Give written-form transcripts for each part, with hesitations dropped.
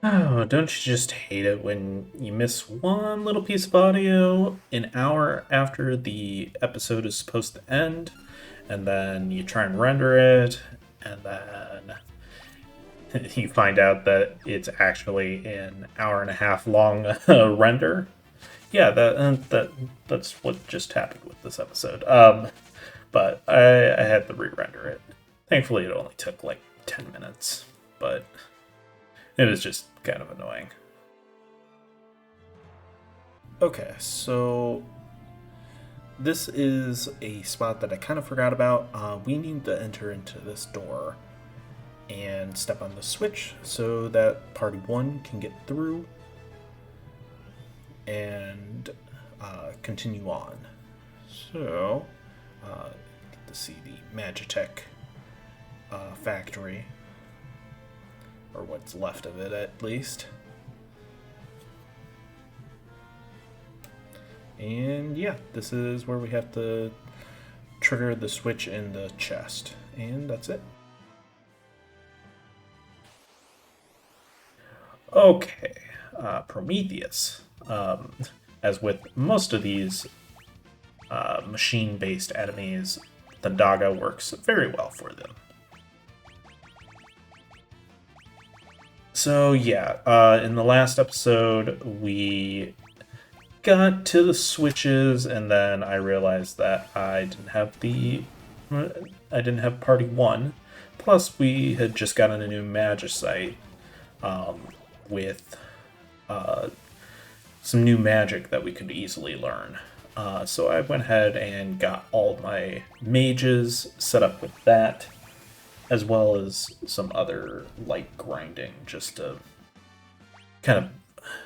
Oh, don't you just hate it when you miss one little piece of audio an hour after the episode is supposed to end, and then you try and render it, and then you find out that it's actually an hour and a half long render? Yeah, that's what just happened with this episode. But I had to re-render it. Thankfully, it only took like 10 minutes, but it was just kind of annoying. Okay, so this is a spot that I kind of forgot about. We need to enter into this door and step on the switch so that party one can get through and continue on. So, get to see the Magitech factory, or what's left of it at least. And yeah, this is where we have to trigger the switch in the chest. And that's it. Okay, Prometheus. As with most of these machine-based enemies, the Daga works very well for them. So yeah, in the last episode, we got to the switches, and then I realized that I didn't have party one. Plus, we had just gotten a new magicite with some new magic that we could easily learn. So I went ahead and got all my mages set up with that, as well as some other light grinding, just to kind of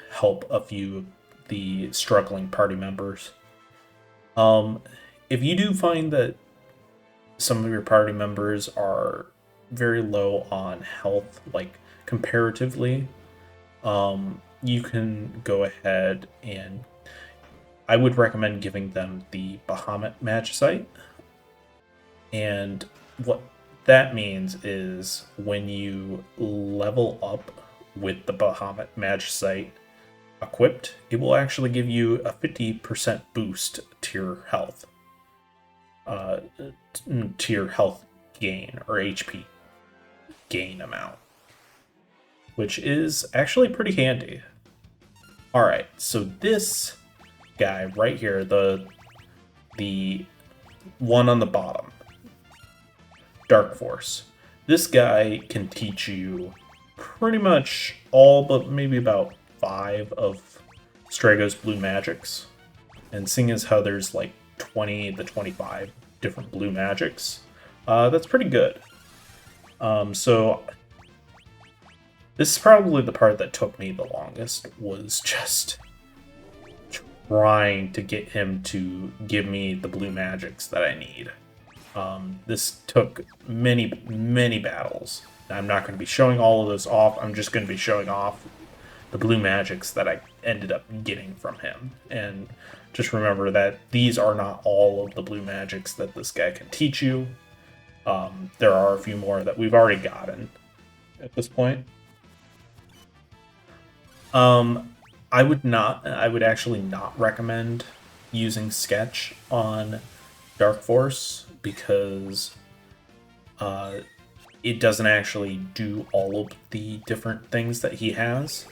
help a few of the struggling party members. If you do find that some of your party members are very low on health, like comparatively, you can go ahead and I would recommend giving them the Bahamut Magicite. And what that means is when you level up with the Bahamut Magicite equipped, it will actually give you a 50% boost to your health. To your health gain or HP gain amount, which is actually pretty handy. Alright, so this guy right here, the one on the bottom, Dark Force. This guy can teach you pretty much all but maybe about 5 of Strago's blue magics. And seeing as how there's like 20 to 25 different blue magics, that's pretty good. So this is probably the part that took me the longest, was just trying to get him to give me the blue magics that I need. This took many, many battles. I'm not going to be showing all of those off. I'm just going to be showing off the blue magics that I ended up getting from him. And just remember that these are not all of the blue magics that this guy can teach you. There are a few more that we've already gotten at this point. I would actually not recommend using Sketch on Dark Force because it doesn't actually do all of the different things that he has.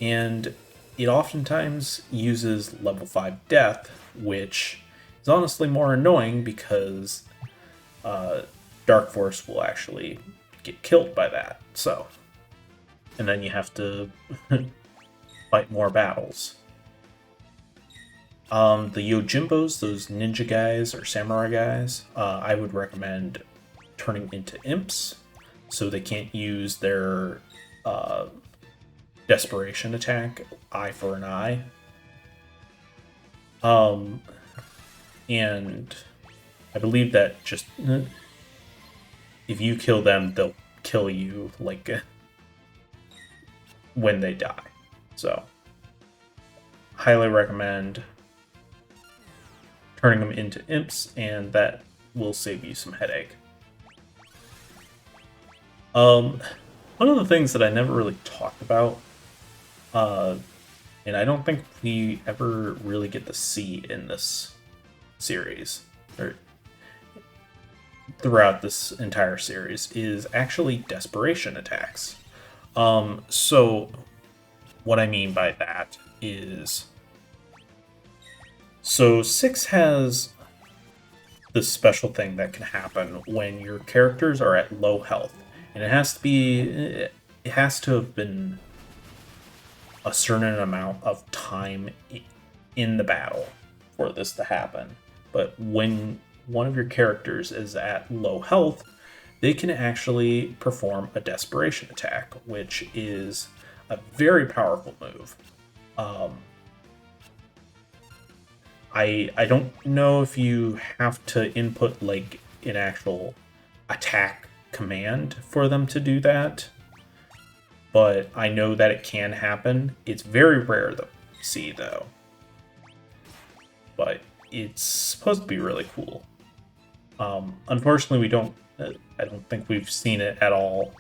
And it oftentimes uses level 5 death, which is honestly more annoying because Dark Force will actually get killed by that. So, and then you have to fight more battles. The Yojimbos, those ninja guys or samurai guys, I would recommend turning into imps so they can't use their desperation attack, eye for an eye. And I believe that just if you kill them, they'll kill you like when they die. So, highly recommend turning them into imps, and that will save you some headache. One of the things that I never really talked about And I don't think we ever really get to see in this series, or throughout this entire series, is actually desperation attacks. So what I mean by that is, so 6 has this special thing that can happen when your characters are at low health, and it has to have been a certain amount of time in the battle for this to happen. But when one of your characters is at low health, they can actually perform a desperation attack, which is a very powerful move. I don't know if you have to input like an actual attack command for them to do that, but I know that it can happen. It's very rare to see though, but it's supposed to be really cool. Unfortunately, we don't. I don't think we've seen it at all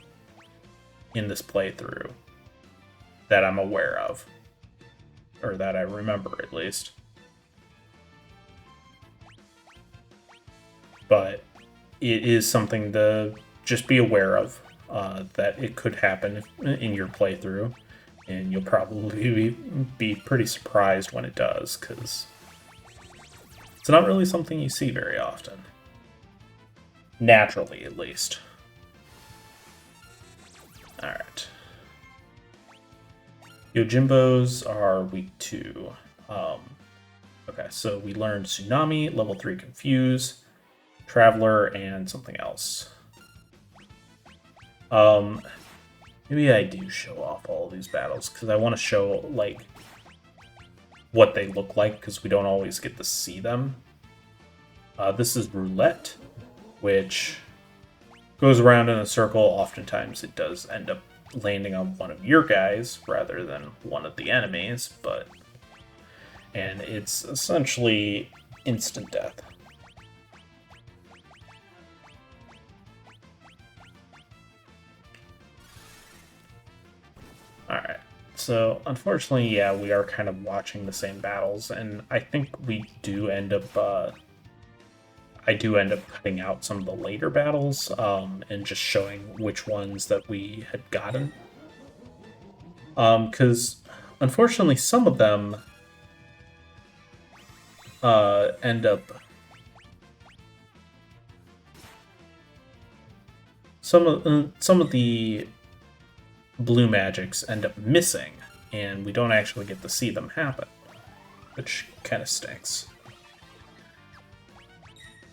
in this playthrough that I'm aware of, or that I remember at least. But it is something to just be aware of, that it could happen in your playthrough, and you'll probably be pretty surprised when it does, because it's not really something you see very often. Naturally, at least. Alright. Yojimbos are weak 2. Okay, so we learned Tsunami, level 3 Confuse, Traveler, and something else. Maybe I do show off all these battles, because I want to show, like, what they look like, because we don't always get to see them. This is Roulette, which goes around in a circle. Oftentimes it does end up landing on one of your guys rather than one of the enemies, and it's essentially instant death. Alright, so unfortunately, yeah, we are kind of watching the same battles, and I think we do end up, I do end up cutting out some of the later battles, and just showing which ones that we had gotten. Because unfortunately, some of them end up... Some of the blue magics end up missing, and we don't actually get to see them happen, which kind of stinks.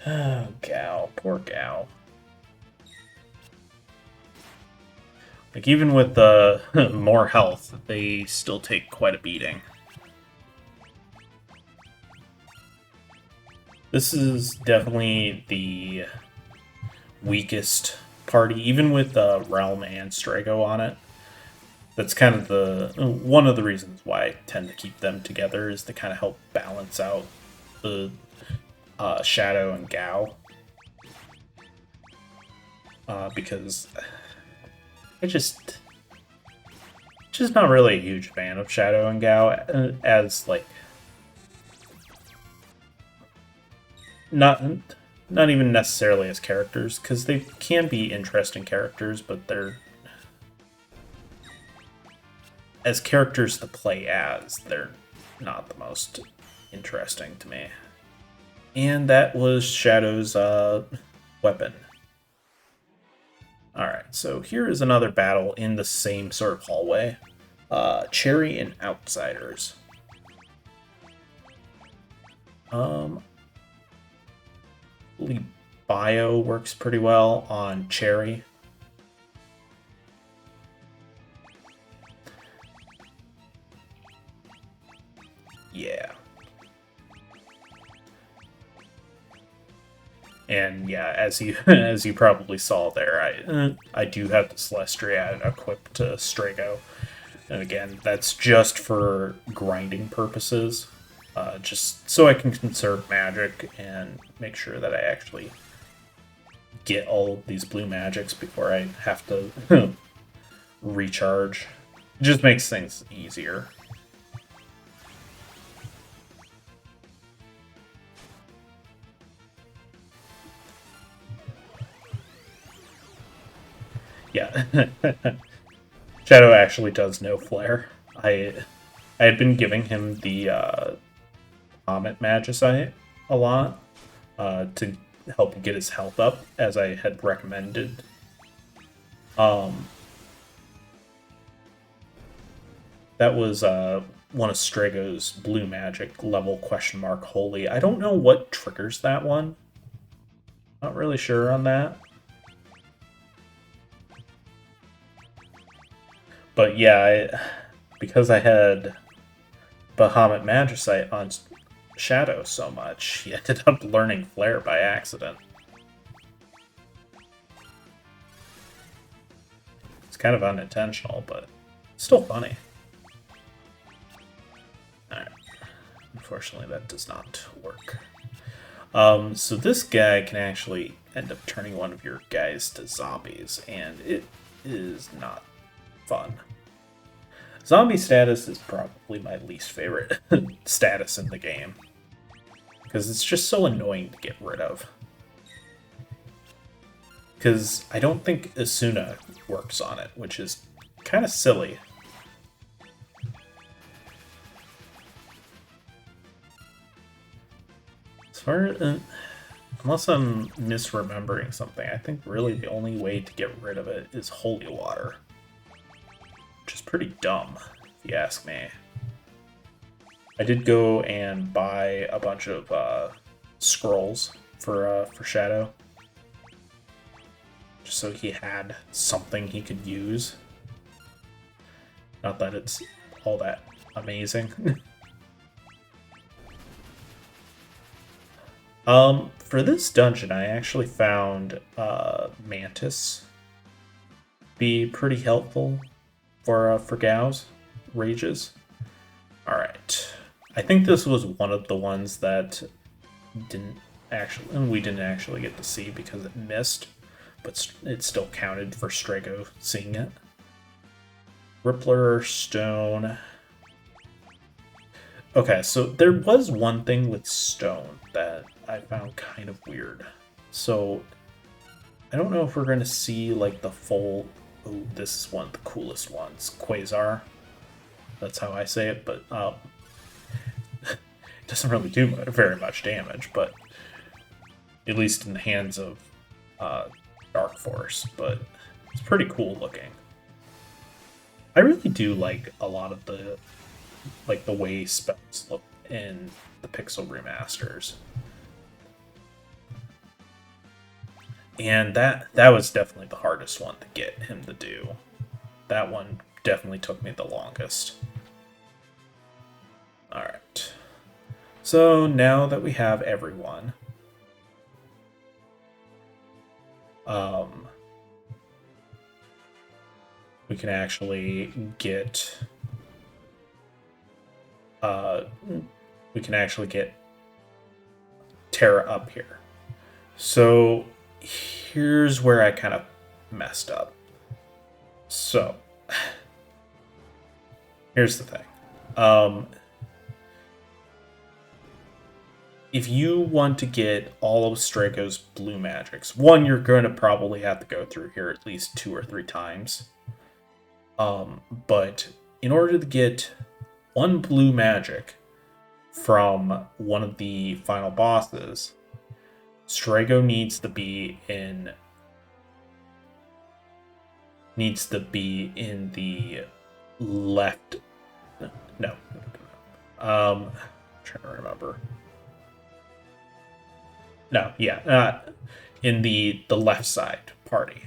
Oh, Gao. Poor Gao. Like, even with more health, they still take quite a beating. This is definitely the weakest party, even with Realm and Strago on it. That's kind of one of the reasons why I tend to keep them together, is to kind of help balance out the Shadow and Gao, because I just not really a huge fan of Shadow and Gao as, like, not even necessarily as characters, because they can be interesting characters, but they're, as characters to play as, they're not the most interesting to me. And that was Shadow's weapon. Alright, so here is another battle in the same sort of hallway. Cherry and Outsiders. Bio works pretty well on Cherry. Yeah. And yeah, as you probably saw there, I do have the Triad equipped to Strago, and again, that's just for grinding purposes, just so I can conserve magic and make sure that I actually get all of these blue magics before I have to recharge. It just makes things easier. Yeah. Shadow actually does know Flare. I had been giving him the Comet Magicite a lot to help get his health up, as I had recommended. That was one of Strago's blue magic level question mark holy. I don't know what triggers that one. Not really sure on that. But yeah, because I had Bahamut Magicite on Shadow so much, he ended up learning Flare by accident. It's kind of unintentional, but still funny. Alright. Unfortunately, that does not work. So this guy can actually end up turning one of your guys to zombies, and it is not fun. Zombie status is probably my least favorite status in the game, because it's just so annoying to get rid of. Because I don't think Asuna works on it, which is kind of silly. As far as, unless I'm misremembering something, I think really the only way to get rid of it is holy water. Which is pretty dumb, if you ask me. I did go and buy a bunch of scrolls for Shadow. Just so he had something he could use. Not that it's all that amazing. For this dungeon, I actually found Mantis be pretty helpful for Gao's rages. Alright. I think this was one of the ones that we didn't actually get to see because it missed, but it still counted for Strago seeing it. Rippler, Stone. Okay, so there was one thing with Stone that I found kind of weird. So, I don't know if we're going to see, like, the full... Oh, this is one of the coolest ones. Quasar. That's how I say it, but it doesn't really do very much damage, but at least in the hands of Dark Force, but it's pretty cool looking. I really do like a lot of the way spells look in the Pixel remasters. And that was definitely the hardest one to get him to do. That one definitely took me the longest. Alright. So now that we have everyone, we can actually get Terra up here. So here's where I kind of messed up. So here's the thing. If you want to get all of Strago's blue magics, one, you're going to probably have to go through here at least 2 or 3 times. But in order to get one blue magic from one of the final bosses, Strago needs to be in the left. No. I'm trying to remember. No, yeah, in the left side party.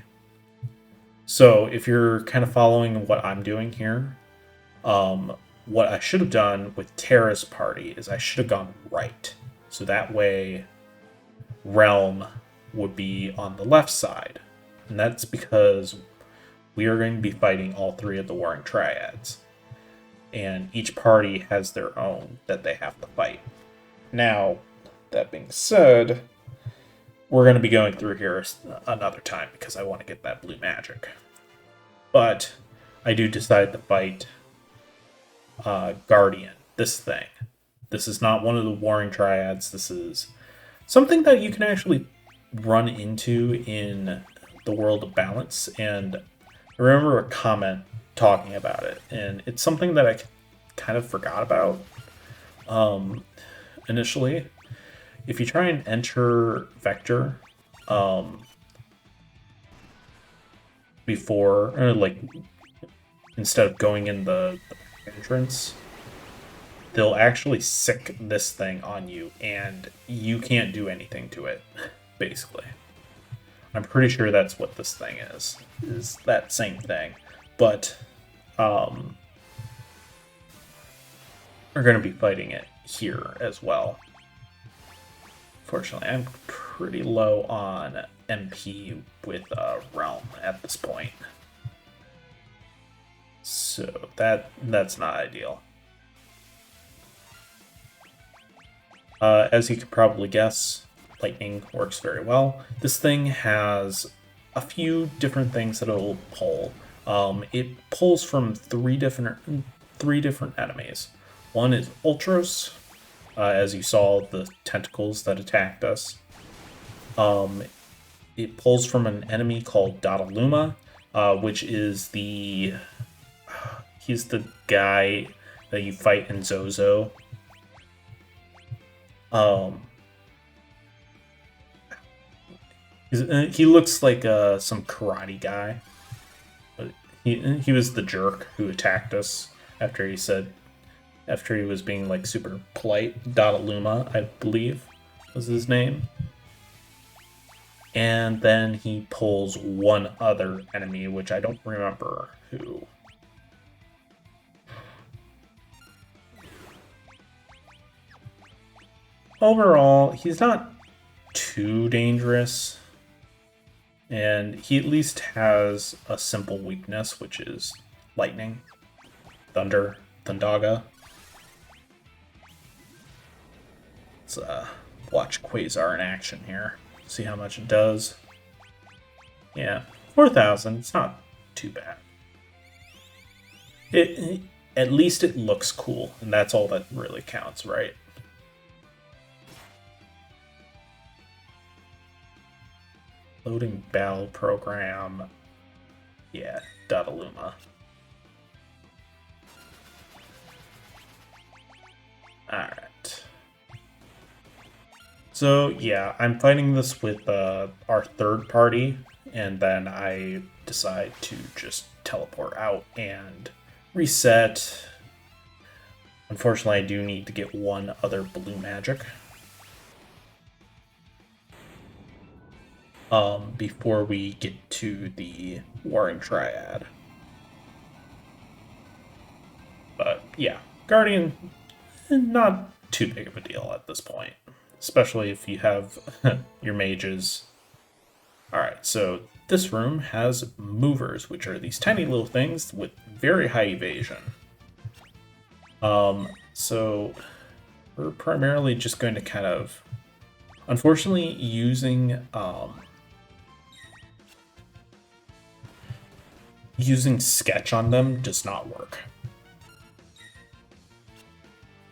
So if you're kind of following what I'm doing here, what I should have done with Terra's party is I should have gone right. So that way Realm would be on the left side. And that's because we are going to be fighting all 3 of the Warring Triads. And each party has their own that they have to fight. Now, that being said, we're going to be going through here another time because I want to get that blue magic. But I do decide to fight Guardian, this thing. This is not one of the Warring Triads. This is something that you can actually run into in the world of balance. And I remember a comment talking about it, and it's something that I kind of forgot about initially. If you try and enter Vector before, like, instead of going in the entrance, they'll actually sick this thing on you, and you can't do anything to it, basically. I'm pretty sure that's what this thing is that same thing. But, we're going to be fighting it here as well. Fortunately, I'm pretty low on MP with Realm at this point. So that's not ideal. As you can probably guess, lightning works very well. This thing has a few different things that it'll pull. It pulls from three different enemies. One is Ultros, as you saw the tentacles that attacked us. It pulls from an enemy called Dodaluma, which is he's the guy that you fight in Zozo. He looks like some karate guy. But he was the jerk who attacked us after he was being like super polite. Dodaluma, I believe, was his name. And then he pulls one other enemy, which I don't remember who. Overall, he's not too dangerous. And he at least has a simple weakness, which is lightning, thunder, Thundaga. Let's watch Quasar in action here. See how much it does. Yeah, 4,000. It's not too bad. At least it looks cool, and that's all that really counts, right? Loading battle program. Yeah, Dodaluma. Alright. So, yeah, I'm fighting this with our third party, and then I decide to just teleport out and reset. Unfortunately, I do need to get one other blue magic before we get to the Warring Triad. But, yeah, Guardian, not too big of a deal at this point. Especially if you have your mages. Alright, so this room has movers, which are these tiny little things with very high evasion. So we're primarily just going to kind of... Unfortunately, using Sketch on them does not work.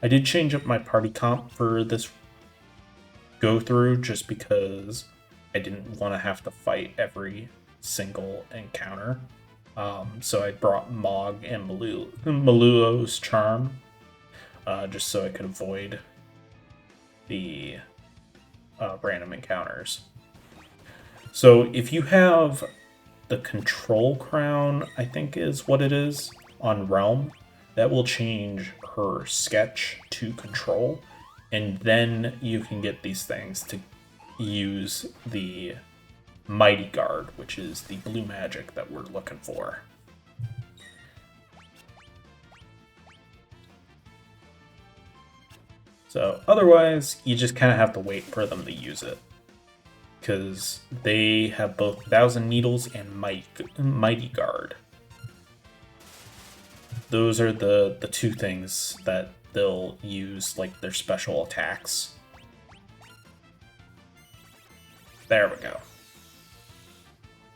I did change up my party comp for this go through just because I didn't want to have to fight every single encounter. So I brought Mog and Malulo's Charm just so I could avoid the random encounters. So if you have the Control Crown, I think is what it is, on Realm, that will change her Sketch to Control. And then you can get these things to use the Mighty Guard, which is the blue magic that we're looking for. So otherwise, you just kind of have to wait for them to use it. Because they have both Thousand Needles and Mighty Guard. Those are the two things that they'll use, like, their special attacks. There we go.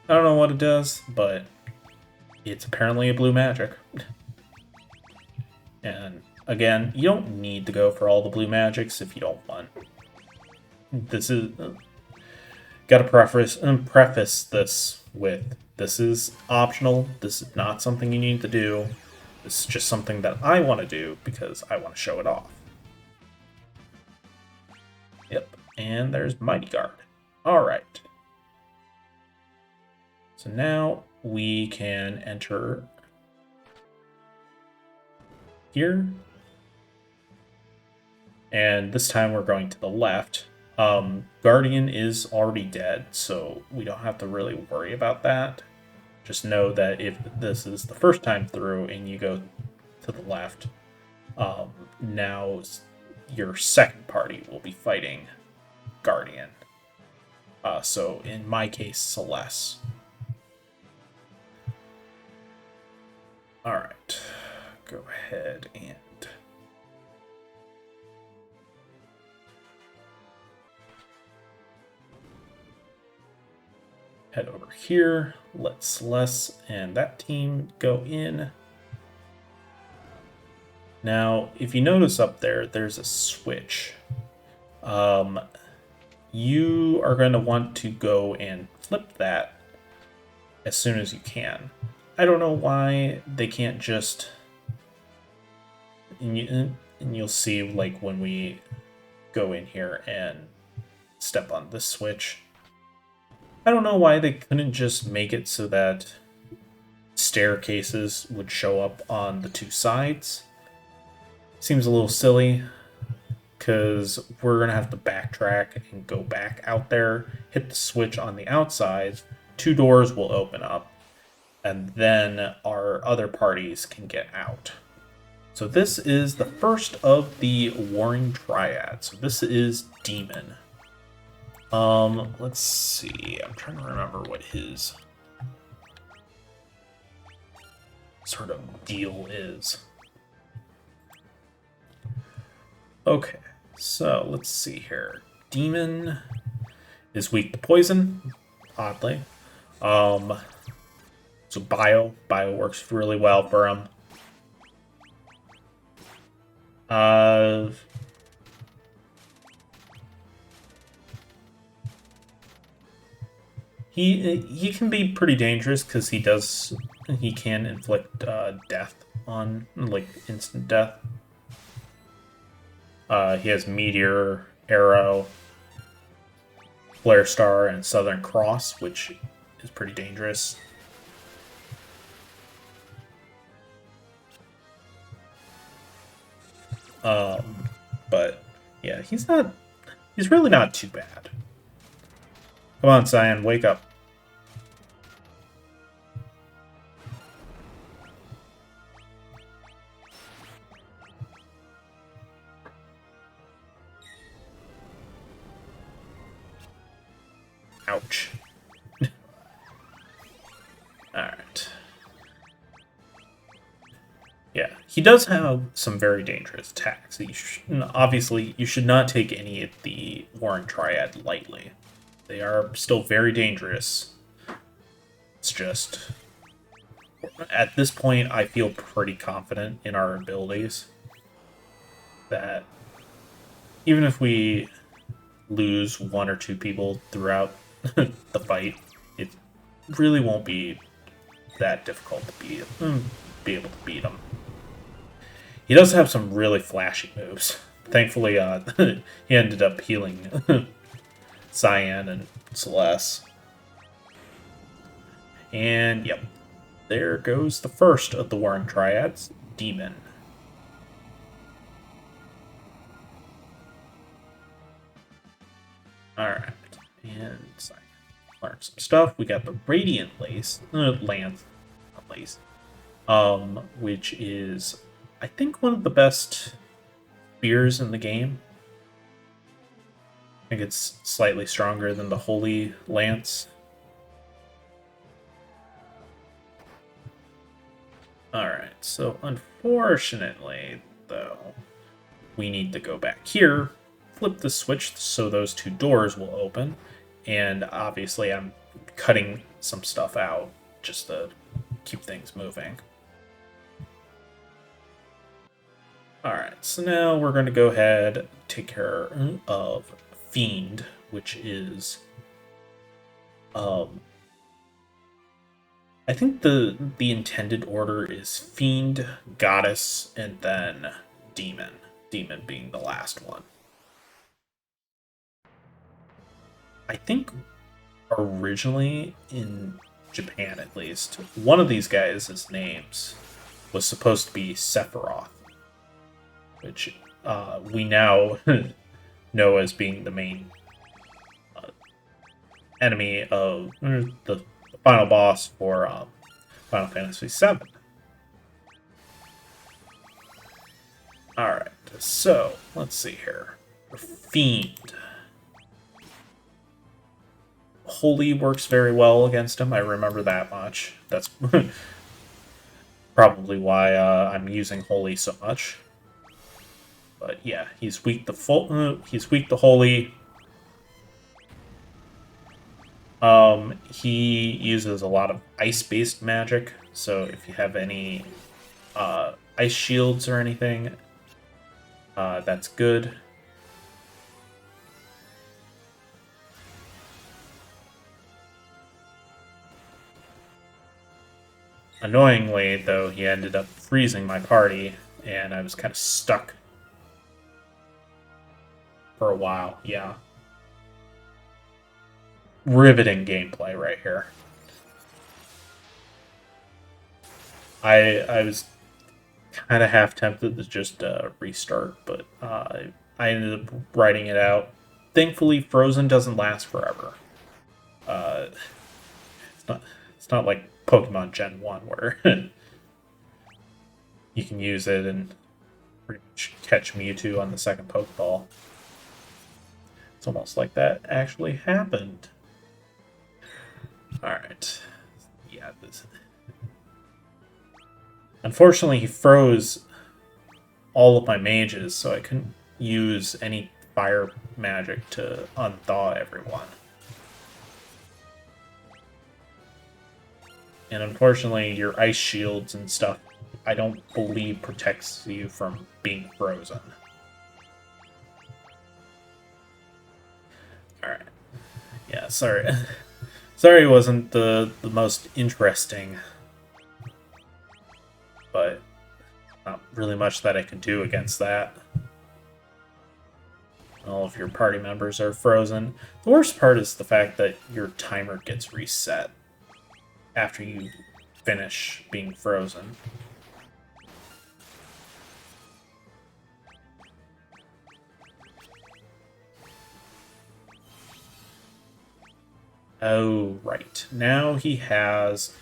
I don't know what it does, but It's apparently a blue magic. And again, you don't need to go for all the blue magics if you don't want. This is gotta preface this with this is optional. This is not something you need to do. This is just something that I want to do because I want to show it off. Yep, and there's Mighty Guard. All right. So now we can enter here. And this time we're going to the left. Guardian is already dead, so we don't have to really worry about that. Just know that if this is the first time through and you go to the left, now your second party will be fighting Guardian. So in my case, Celeste. Alright, go ahead and head over here. Let Celeste and that team go in. Now, if you notice up there, there's a switch. You are going to want to go and flip that as soon as you can. I don't know why they can't just... And you'll see, like, when we go in here and step on this switch. I don't know why they couldn't just make it so that staircases would show up on the two sides. Seems a little silly, because we're going to have to backtrack and go back out there, hit the switch on the outside, two doors will open up, and then our other parties can get out. So this is the first of the Warring Triad. So this is Demon. Let's see. I'm trying to remember what his sort of deal is. Okay, so let's see here. Demon is weak to poison, oddly. So bio works really well for him. He can be pretty dangerous because he can inflict death on, like, instant death. He has Meteor, Arrow, Flare Star, and Southern Cross, which is pretty dangerous. But yeah, he's really not too bad. Come on, Cyan, wake up. Ouch. Alright. Yeah, he does have some very dangerous attacks. Obviously, you should not take any of the Warring Triad lightly. They are still very dangerous. It's just... At this point, I feel pretty confident in our abilities. That even if we lose one or two people throughout the fight, it really won't be that difficult to be able to beat him. He does have some really flashy moves. Thankfully, he ended up healing Cyan and Celeste. And, yep, there goes the first of the Warring Triads, Demon. Alright, and Cyan learned some stuff. We got the Radiant Lance, which is, I think, one of the best spears in the game. I think it's slightly stronger than the Holy Lance. Alright, so unfortunately, though, we need to go back here, flip the switch so those two doors will open, and obviously I'm cutting some stuff out just to keep things moving. Alright, so now we're going to go ahead take care of Fiend, which is I think the intended order is Fiend, Goddess, and then Demon. Demon being the last one. I think originally in Japan at least, one of these guys' names was supposed to be Sephiroth, which we now know as being the main enemy of the final boss for Final Fantasy VII. Alright, so let's see here. Fiend. Holy works very well against him, I remember that much. That's probably why I'm using Holy so much. But yeah, he's weak to he's weak to Holy. He uses a lot of ice-based magic, so if you have any ice shields or anything, that's good. Annoyingly, though, he ended up freezing my party, and I was kind of stuck for a while, yeah. Riveting gameplay right here. I was kind of half tempted to just restart, but I ended up writing it out. Thankfully, Frozen doesn't last forever. It's not like Pokemon Gen 1 where you can use it and pretty much catch Mewtwo on the second Pokeball. It's almost like that actually happened. Alright. Yeah, this... Unfortunately, he froze all of my mages, so I couldn't use any fire magic to unthaw everyone. And unfortunately, your ice shields and stuff, I don't believe protects you from being frozen. Alright. Yeah, sorry. Sorry it wasn't the most interesting, but not really much that I could do against that. All of your party members are frozen. The worst part is the fact that your timer gets reset after you finish being frozen. Oh, right. Now he has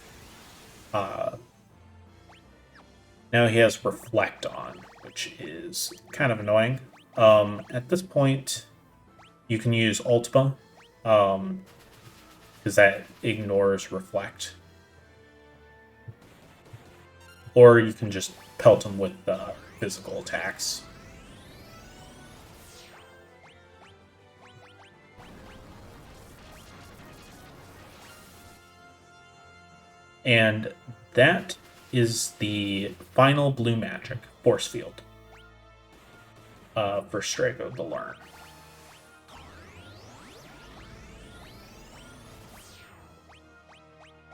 Reflect on, which is kind of annoying. At this point, you can use Ultima, because that ignores Reflect. Or you can just pelt him with physical attacks. And that is the final blue magic, Force Field, for Strago to learn.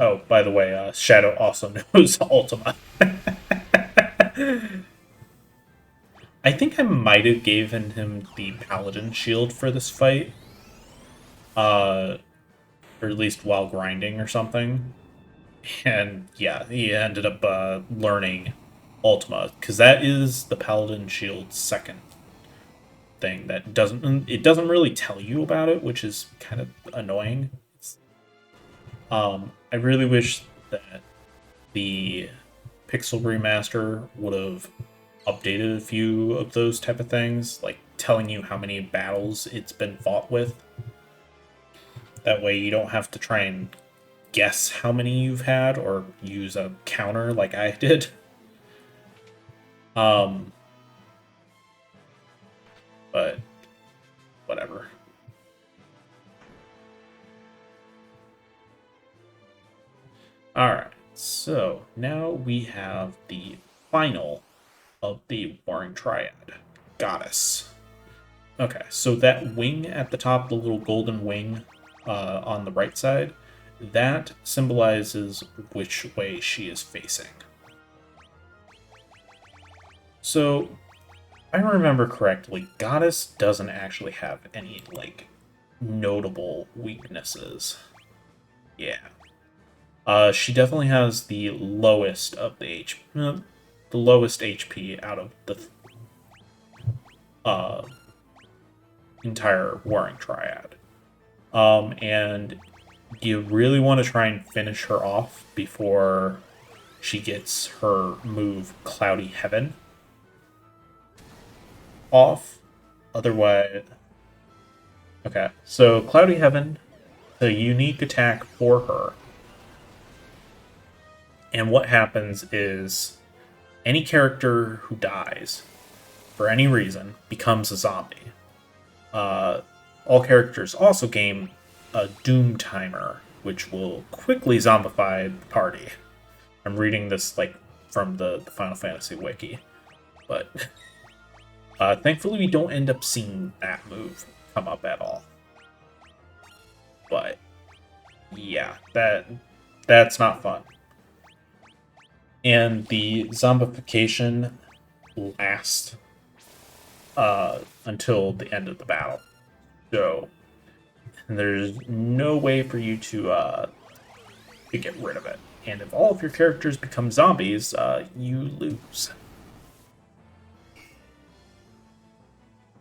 Oh, by the way, Shadow also knows Ultima. I think I might have given him the Paladin shield for this fight. Or at least while grinding or something. And yeah, he ended up learning Ultima, because that is the Paladin shield's second thing that doesn't really tell you about it, which is kind of annoying. I really wish that the Pixel Remaster would have updated a few of those type of things, like telling you how many battles it's been fought with. That way you don't have to try and guess how many you've had or use a counter like I did. But whatever. Alright, so we have the final of the Warring Triad, Goddess. Okay, so that wing at the top, the little golden wing on the right side, that symbolizes which way she is facing. So, if I remember correctly, Goddess doesn't actually have any, like, notable weaknesses. Yeah. She definitely has the lowest of the lowest HP out of the uh, entire Warring Triad. And you really want to try and finish her off before she gets her move Cloudy Heaven off. Otherwise, okay. So Cloudy Heaven, the unique attack for her. And what happens is any character who dies for any reason becomes a zombie. All characters also gain a Doom timer, which will quickly zombify the party. I'm reading this like from the Final Fantasy wiki, but thankfully we don't end up seeing that move come up at all. But yeah, that's not fun. And the zombification lasts until the end of the battle. So there's no way for you to get rid of it. And if all of your characters become zombies, you lose.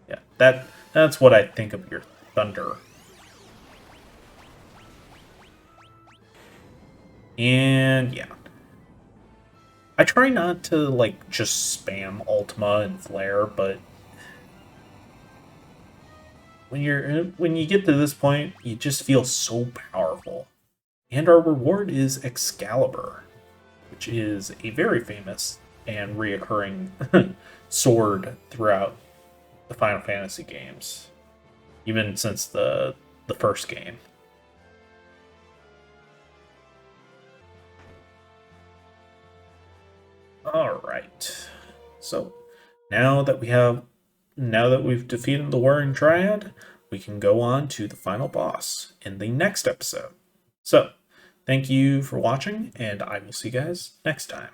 Yeah, that's what I think of your Thunder. And yeah. I try not to, like, just spam Ultima and Flare, but when you get to this point, you just feel so powerful. And our reward is Excalibur, which is a very famous and reoccurring sword throughout the Final Fantasy games, even since the first game. All right. So now that we've defeated the Warring Triad, we can go on to the final boss in the next episode. So, thank you for watching, and I will see you guys next time.